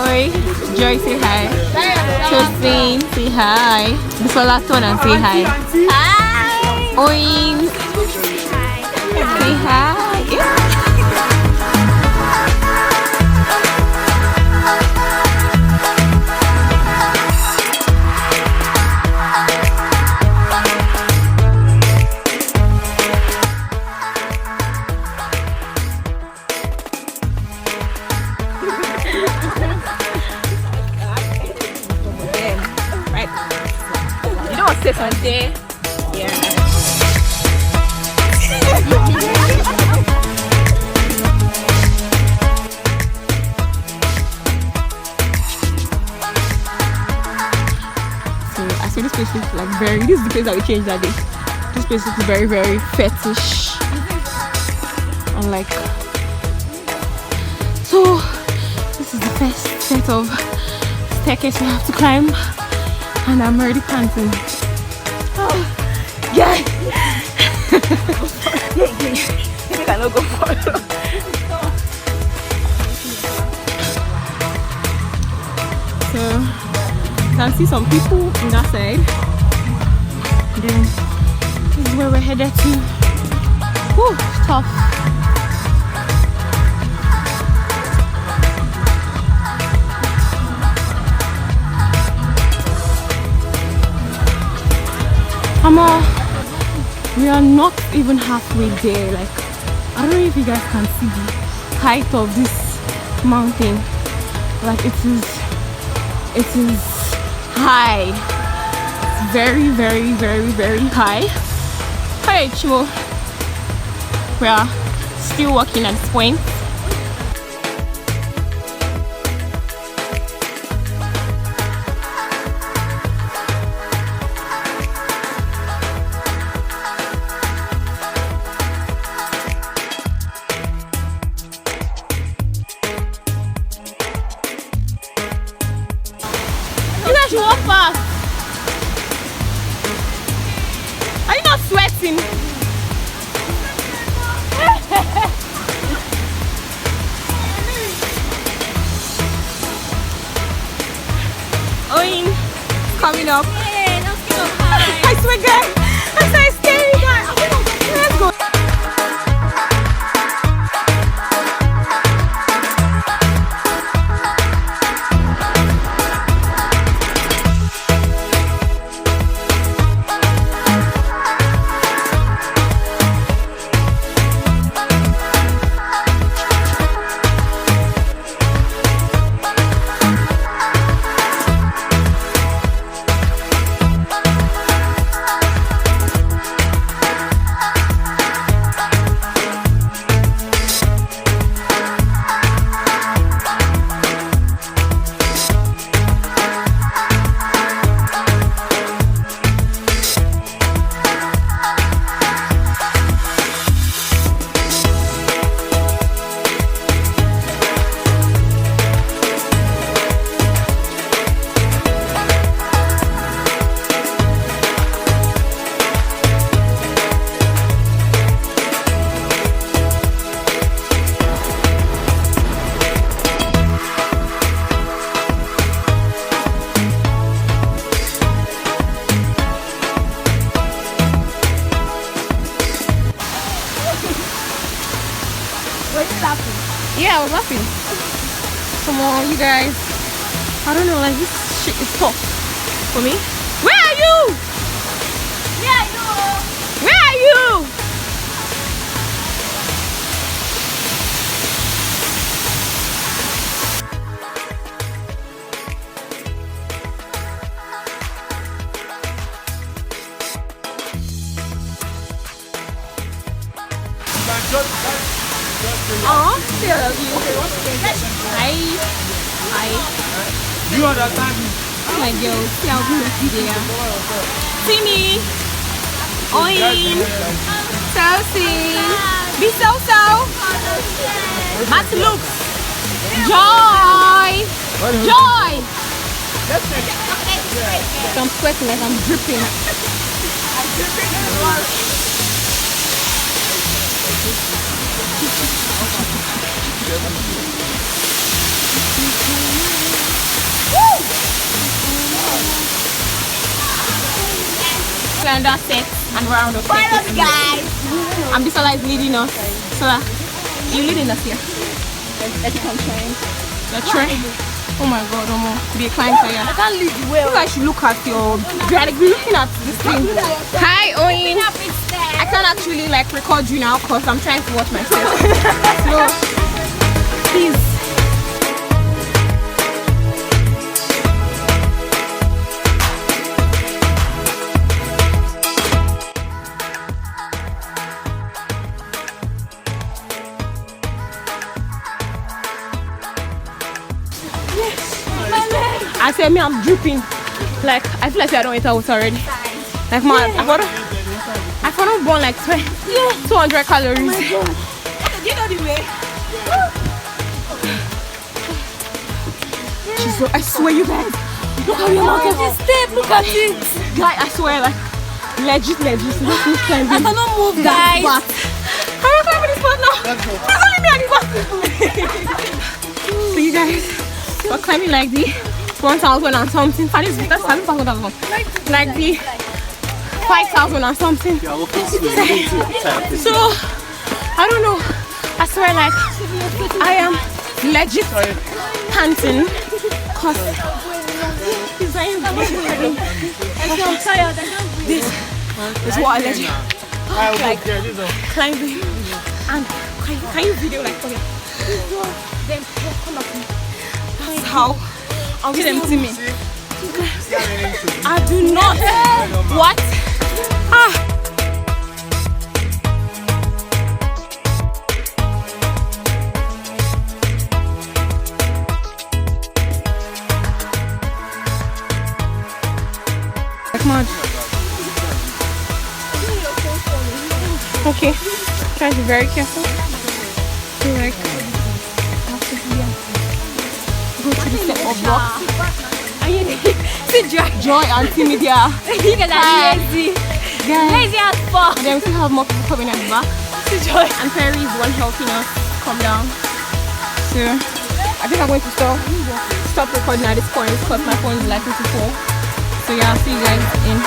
Joy. Joy, say hi. Josephine, say hi. This is last one and say hi. Hi. Oin. Say hi. Yeah. Sunday. Yeah. So I say this place is like very. This is the place that we changed that day. This place is very, very fetish. And like, so this is the first set of staircase we have to climb, and I'm already panting. Yeah. I cannot go follow. So you can see some people on that side. Then this is where we're headed to. Whew, tough. We are not even halfway there. Like, I don't know if you guys can see the height of this mountain. Like, it is high. It's very, very, very, very high. Hey, Chimo. We are still walking at this point. You walk fast. Are you not sweating? Oin, coming up. I swear, guys, I'm so scary, guys. Let's go. Yeah, I was laughing. Come on, you guys. I don't know, like this shit is tough for me. Where are you? Where are you? Where are you? Oh, still love you. Hi. Hi. You understand me? Oh my girl, see how beautiful they are. See me. Oin. Chelsea. Be so. Matt look. Joy. Joy. I'm sweating like I'm dripping. I'm dripping as well. slender set and round of Follow us, guys. and Bisola is leading us. Bisola, you leading us here. I think I'm trying. The train. Oh my god, be a client for you. I can't lead the way. You guys should look at your. You are looking at this thing. Hi, Owen. I can't actually like record you now because I'm trying to watch myself. So, please. I said me, I'm dripping. Like I feel like I don't eat water already. Like man, I found burn like 200 calories. Do you know the way? Jesus, I swear you guys. Look how your mouth is step. Look at it. Guy, I swear, like legit. I cannot move, guys. How are you climbing this part now? There's only me and the bus. So you guys, we're climbing like the 1,000 and something. That's like the 5,000 or something. So I don't know. I swear, like I am legit panting because I'm tired. This is what I legit like climbing. And can you video like okay? Then come up. That's how. I'll get them to me. I do not. What? Like mad. Okay. Try to be very careful. So like go to the step of rocks. Joy and Timidia. You guys are lazy. Lazy as fuck. And then we still have more people coming at the back. Joy. And Perry is the one helping us come down. So I think I'm going to stop recording at this point because my phone is likely to fall. So yeah, I'll see you guys in a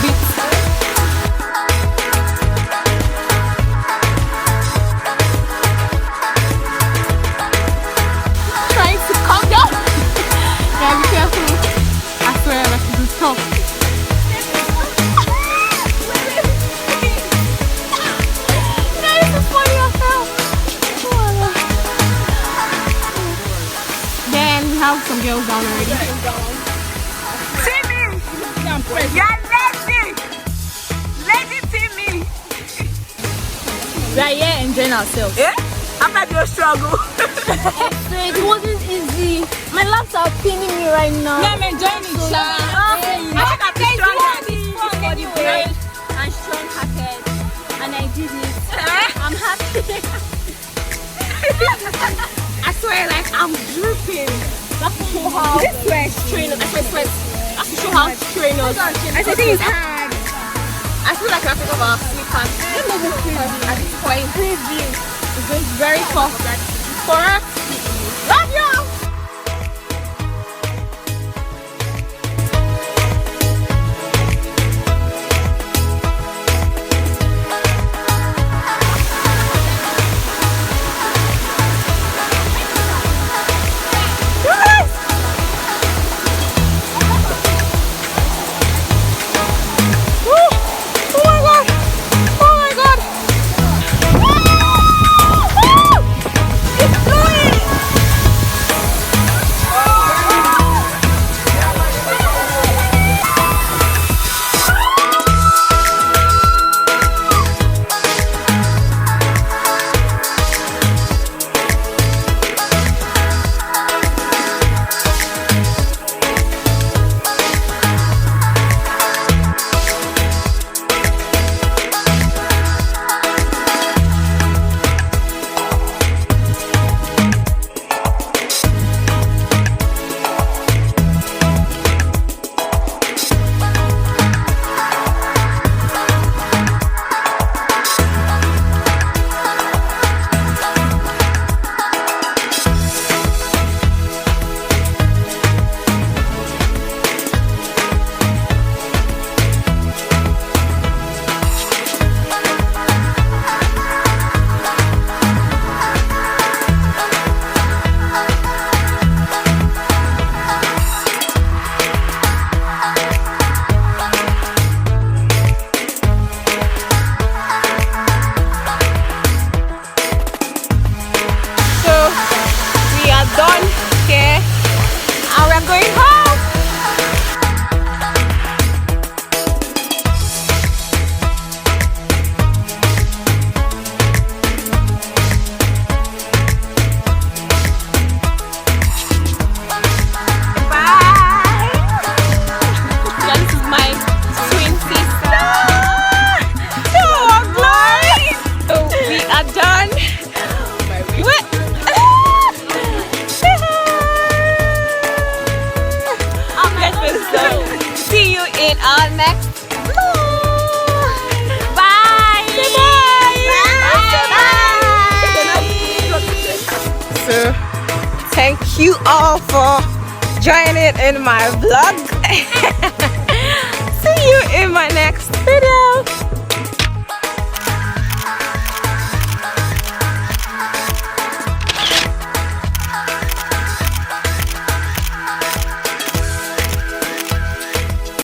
bit. Trying to calm down. Yeah, be careful. I swear, like this is tough. Then we have some girls down already. Timmy! You're lazy! Lazy Timmy! We are here enjoying ourselves. Yeah? After your struggle. It wasn't easy. My legs are pinning me right now. Yeah, I'm enjoying it, Sha. I think I'm strong for the brave and strong-hearted, and I did it. I'm happy. I swear, like I'm dripping. That's to show how trainers. That's to show how trainers. I think it's hard. I feel like I have to go about slippers. At this point, it's going very soft. For us, love you. It's fluid! are going home. In our next vlog. Bye. Bye. So, thank you all for joining in my vlog. See you in my next video.